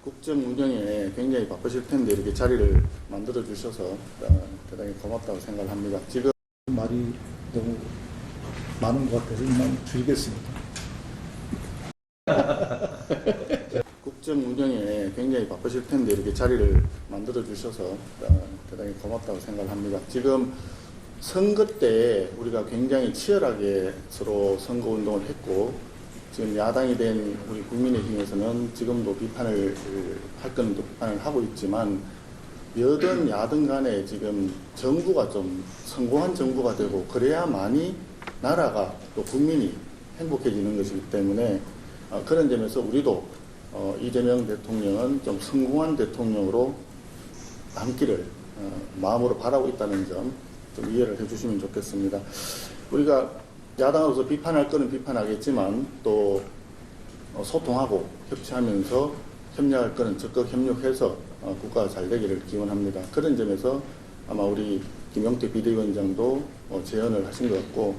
국정 운영에 굉장히 바쁘실 텐데 이렇게 자리를 만들어 주셔서 대단히 고맙다고 생각합니다. 지금 말이 너무 많은 것 같아서 이만 줄이겠습니다. 국정 운영에 굉장히 바쁘실 텐데 이렇게 자리를 만들어 주셔서 대단히 고맙다고 생각합니다. 지금 선거 때 우리가 굉장히 치열하게 서로 선거 운동을 했고 지금 야당이 된 우리 국민의힘에서는 지금도 비판을 할 건 비판을 하고 있지만 여든 야든 간에 지금 정부가 좀 성공한 정부가 되고 그래야만이 나라가 또 국민이 행복해지는 것이기 때문에 그런 점에서 우리도 이재명 대통령은 좀 성공한 대통령으로 남기를 마음으로 바라고 있다는 점 좀 이해를 해주시면 좋겠습니다. 우리가 야당으로서 비판할 거는 비판하겠지만 또 소통하고 협치하면서 협력할 거는 적극 협력해서 국가가 잘 되기를 기원합니다. 그런 점에서 아마 우리 김용태 비대위원장도 제언을 하신 것 같고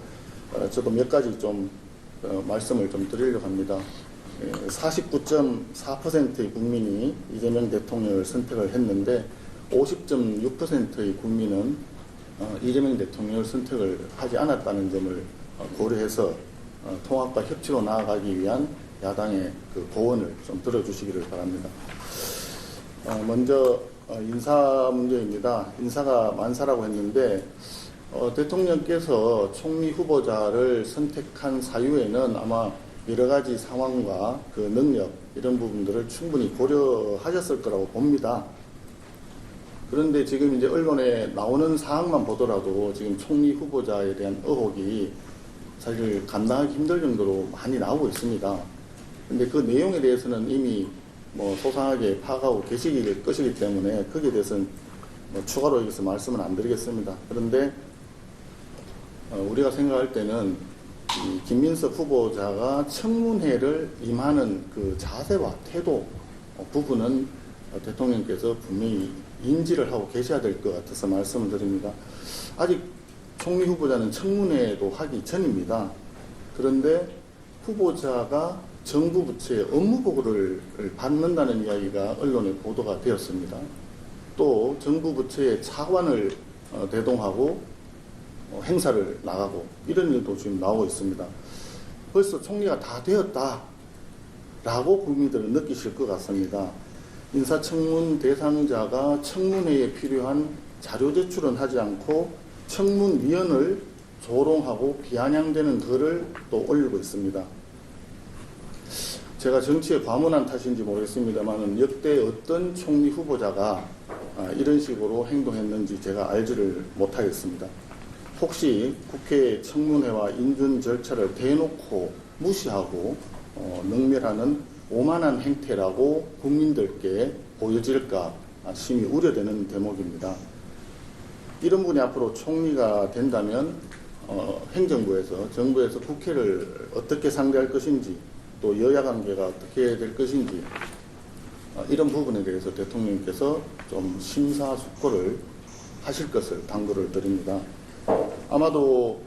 저도 몇 가지 좀 말씀을 좀 드리려고 합니다. 49.4%의 국민이 이재명 대통령을 선택을 했는데 50.6%의 국민은 이재명 대통령을 선택을 하지 않았다는 점을 고려해서 통합과 협치로 나아가기 위한 야당의 그 고언을 좀 들어주시기를 바랍니다. 먼저 인사 문제입니다. 인사가 만사라고 했는데 대통령께서 총리 후보자를 선택한 사유에는 아마 여러 가지 상황과 그 능력 이런 부분들을 충분히 고려하셨을 거라고 봅니다. 그런데 지금 이제 언론에 나오는 사항만 보더라도 지금 총리 후보자에 대한 의혹이 사실 감당하기 힘들 정도로 많이 나오고 있습니다. 근데 그 내용에 대해서는 이미 소상하게 파악하고 계시길 것이기 때문에 거기에 대해서는 추가로 여기서 말씀은 안 드리겠습니다. 그런데 우리가 생각할 때는 이 김민석 후보자가 청문회를 임하는 그 자세와 태도 부분은 대통령께서 분명히 인지를 하고 계셔야 될 것 같아서 말씀을 드립니다. 아직 총리 후보자는 청문회도 하기 전입니다. 그런데 후보자가 정부 부처의 업무 보고를 받는다는 이야기가 언론에 보도가 되었습니다. 또 정부 부처의 차관을 대동하고 행사를 나가고 이런 일도 지금 나오고 있습니다. 벌써 총리가 다 되었다라고 국민들은 느끼실 것 같습니다. 인사청문 대상자가 청문회에 필요한 자료 제출은 하지 않고 청문위원을 조롱하고 비아냥대는 글을 또 올리고 있습니다. 제가 정치에 과문한 탓인지 모르겠습니다만 역대 어떤 총리 후보자가 이런 식으로 행동했는지 제가 알지를 못하겠습니다. 혹시 국회 청문회와 인준 절차를 대놓고 무시하고 능멸하는 오만한 행태라고 국민들께 보여질까 심히 우려되는 대목입니다. 이런 분이 앞으로 총리가 된다면 행정부에서 정부에서 국회를 어떻게 상대할 것인지 또 여야 관계가 어떻게 될 것인지 이런 부분에 대해서 대통령께서 좀 심사숙고를 하실 것을 당부를 드립니다. 아마도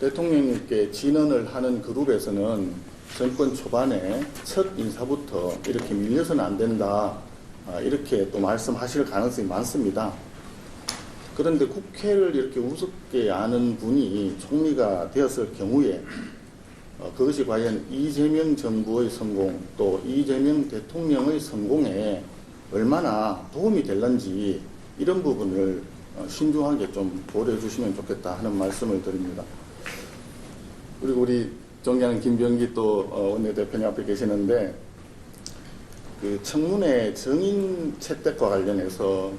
대통령님께 진언을 하는 그룹에서는 정권 초반에 첫 인사부터 이렇게 밀려서는 안 된다 이렇게 또 말씀하실 가능성이 많습니다. 그런데 국회를 이렇게 우습게 아는 분이 총리가 되었을 경우에 그것이 과연 이재명 정부의 성공 또 이재명 대통령의 성공에 얼마나 도움이 될는지 이런 부분을 신중하게 좀 고려해 주시면 좋겠다 하는 말씀을 드립니다. 그리고 우리 존경하는 김병기 또 원내대표님 앞에 계시는데 그 청문회 정인 채택과 관련해서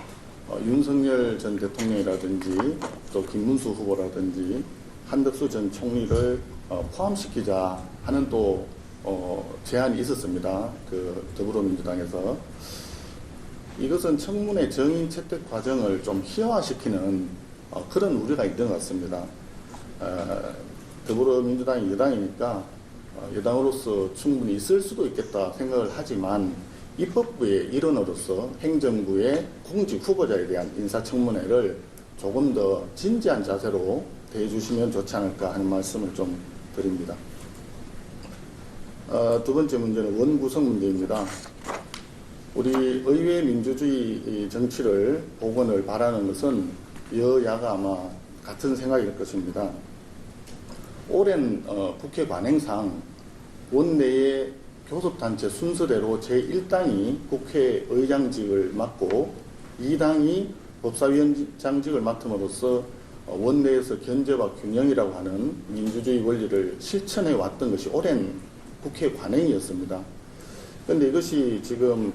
윤석열 전 대통령이라든지 또 김문수 후보라든지 한덕수 전 총리를 포함시키자 하는 또 제안이 있었습니다. 그 더불어민주당에서 이것은 청문회 정인 채택 과정을 좀 희화화시키는 그런 우려가 있는 것 같습니다. 더불어민주당이 여당이니까 여당으로서 충분히 있을 수도 있겠다 생각을 하지만 입법부의 일원으로서 행정부의 공직 후보자에 대한 인사청문회를 조금 더 진지한 자세로 대해주시면 좋지 않을까 하는 말씀을 좀 드립니다. 두 번째 문제는 원구성 문제입니다. 우리 의회 민주주의 정치를 복원을 바라는 것은 여야가 아마 같은 생각일 것입니다. 오랜 국회 관행상 원내의 교섭단체 순서대로 제1당이 국회의장직을 맡고 2당이 법사위원장직을 맡음으로써 원내에서 견제와 균형이라고 하는 민주주의 원리를 실천해 왔던 것이 오랜 국회 관행이었습니다. 그런데 이것이 지금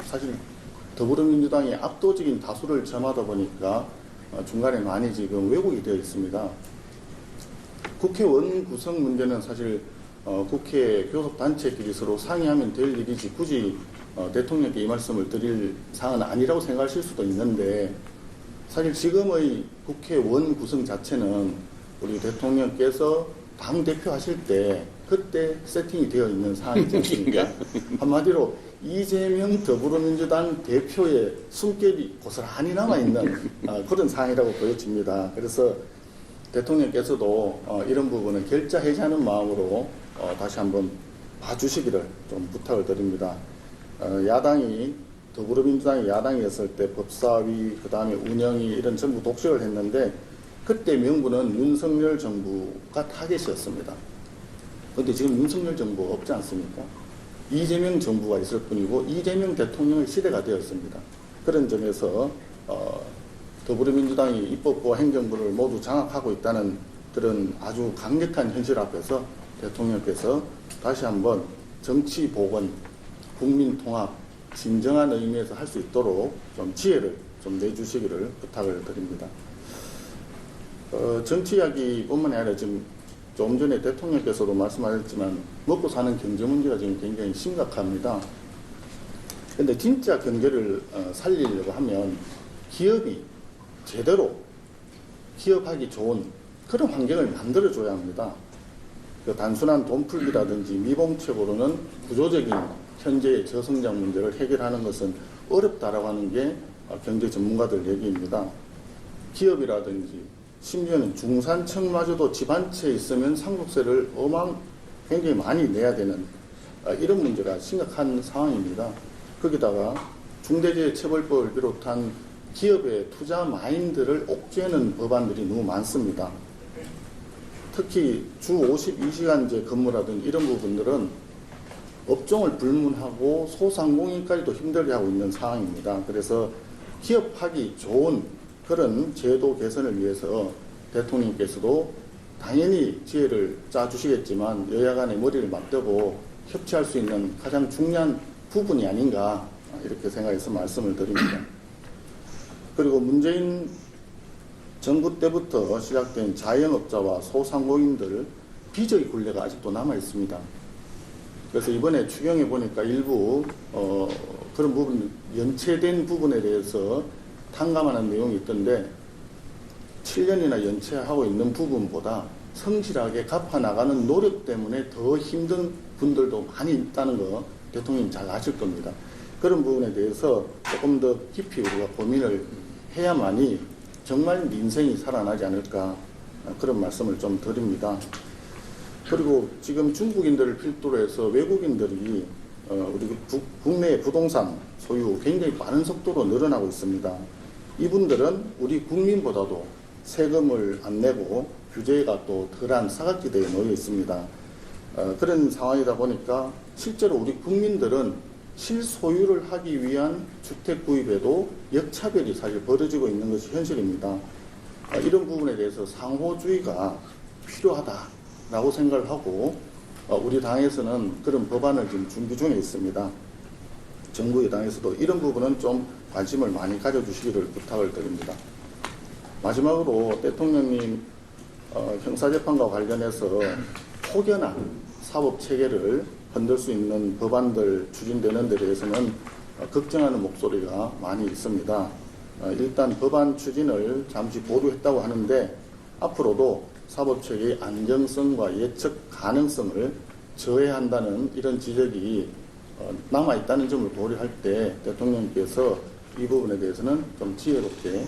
사실 더불어민주당이 압도적인 다수를 점하다 보니까 중간에 많이 지금 왜곡이 되어 있습니다. 국회의원 구성 문제는 사실 국회 교섭단체끼리 서로 상의하면 될 일이지 굳이 대통령께 이 말씀을 드릴 사항은 아니라고 생각하실 수도 있는데, 사실 지금의 국회의원 구성 자체는 우리 대통령께서 당대표 하실 때 그때 세팅이 되어 있는 사항이지 않습니까? 한마디로 이재명 더불어민주당 대표의 숨결이 고스란히 남아있는 그런 상황이라고 보여집니다. 그래서 대통령께서도 이런 부분은 결자해지하는 마음으로 다시 한번 봐주시기를 좀 부탁을 드립니다. 야당이 더불어민주당이 야당이었을 때 법사위 그 다음에 운영이 이런 전부 독식을 했는데 그때 명분은 윤석열 정부가 타겟이었습니다. 그런데 지금 윤석열 정부가 없지 않습니까? 이재명 정부가 있을 뿐이고 이재명 대통령의 시대가 되었습니다. 그런 점에서 더불어민주당이 입법부와 행정부를 모두 장악하고 있다는 그런 아주 강력한 현실 앞에서 대통령께서 다시 한번 정치 복원, 국민 통합, 진정한 의미에서 할 수 있도록 좀 지혜를 좀 내주시기를 부탁을 드립니다. 정치 이야기뿐만 아니라 지금 좀 전에 대통령께서도 말씀하셨지만 먹고 사는 경제 문제가 지금 굉장히 심각합니다. 그런데 진짜 경제를 살리려고 하면 기업이 제대로 기업하기 좋은 그런 환경을 만들어줘야 합니다. 그 단순한 돈풀기라든지 미봉책으로는 구조적인 현재의 저성장 문제를 해결하는 것은 어렵다라고 하는 게 경제 전문가들 얘기입니다. 기업이라든지 심지어는 중산층마저도 집 한 채 있으면 상속세를 굉장히 많이 내야 되는 이런 문제가 심각한 상황입니다. 거기다가 중대재해처벌법을 비롯한 기업의 투자 마인드를 옥죄는 법안들이 너무 많습니다. 특히 주 52시간제 근무라든지 이런 부분들은 업종을 불문하고 소상공인까지도 힘들게 하고 있는 상황입니다. 그래서 기업하기 좋은 그런 제도 개선을 위해서 대통령께서도 당연히 지혜를 짜주시겠지만 여야 간의 머리를 맞대고 협치할 수 있는 가장 중요한 부분이 아닌가 이렇게 생각해서 말씀을 드립니다. 그리고 문재인 정부 때부터 시작된 자영업자와 소상공인들 비저의 굴레가 아직도 남아 있습니다. 그래서 이번에 추경해 보니까 일부 그런 부분 연체된 부분에 대해서 탕감하는 내용이 있던데 7년이나 연체하고 있는 부분보다 성실하게 갚아나가는 노력 때문에 더 힘든 분들도 많이 있다는 거 대통령님 잘 아실 겁니다. 그런 부분에 대해서 조금 더 깊이 우리가 고민을 해야만이 정말 민생이 살아나지 않을까 그런 말씀을 좀 드립니다. 그리고 지금 중국인들을 필두로 해서 외국인들이 우리 국내 부동산 소유 굉장히 빠른 속도로 늘어나고 있습니다. 이분들은 우리 국민보다도 세금을 안 내고 규제가 또 덜한 사각지대에 놓여 있습니다. 그런 상황이다 보니까 실제로 우리 국민들은 실소유를 하기 위한 주택 구입에도 역차별이 사실 벌어지고 있는 것이 현실입니다. 이런 부분에 대해서 상호주의가 필요하다라고 생각을 하고 우리 당에서는 그런 법안을 지금 준비 중에 있습니다. 정부 여당에서도 이런 부분은 좀 관심을 많이 가져주시기를 부탁을 드립니다. 마지막으로 대통령님 형사재판과 관련해서 혹여나 사법체계를 흔들 수 있는 법안들 추진되는 데 대해서는 걱정하는 목소리가 많이 있습니다. 일단 법안 추진을 잠시 보류했다고 하는데 앞으로도 사법체계의 안정성과 예측 가능성을 저해한다는 이런 지적이 남아있다는 점을 고려할 때 대통령께서 이 부분에 대해서는 좀 지혜롭게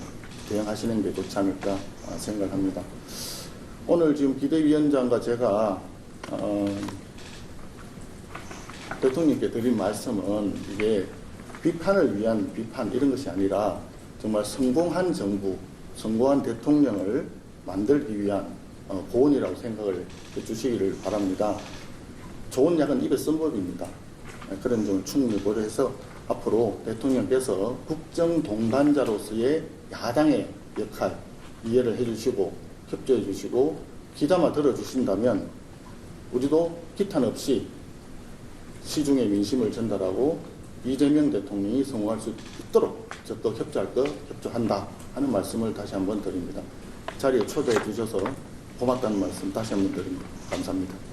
대응하시는 게 좋지 않을까 생각합니다. 오늘 지금 비대위원장과 제가 대통령께 드린 말씀은 이게 비판을 위한 비판 이런 것이 아니라 정말 성공한 정부, 성공한 대통령을 만들기 위한 고언이라고 생각을 해주시기를 바랍니다. 좋은 약은 입에 쓴 법입니다. 그런 점을 충분히 고려해서 앞으로 대통령께서 국정 동반자로서의 야당의 역할 이해를 해주시고 협조해 주시고 귀담아 들어주신다면 우리도 기탄 없이 시중의 민심을 전달하고 이재명 대통령이 성공할 수 있도록 적극 협조할 것 협조한다 하는 말씀을 다시 한번 드립니다. 자리에 초대해 주셔서 고맙다는 말씀 다시 한번 드립니다. 감사합니다.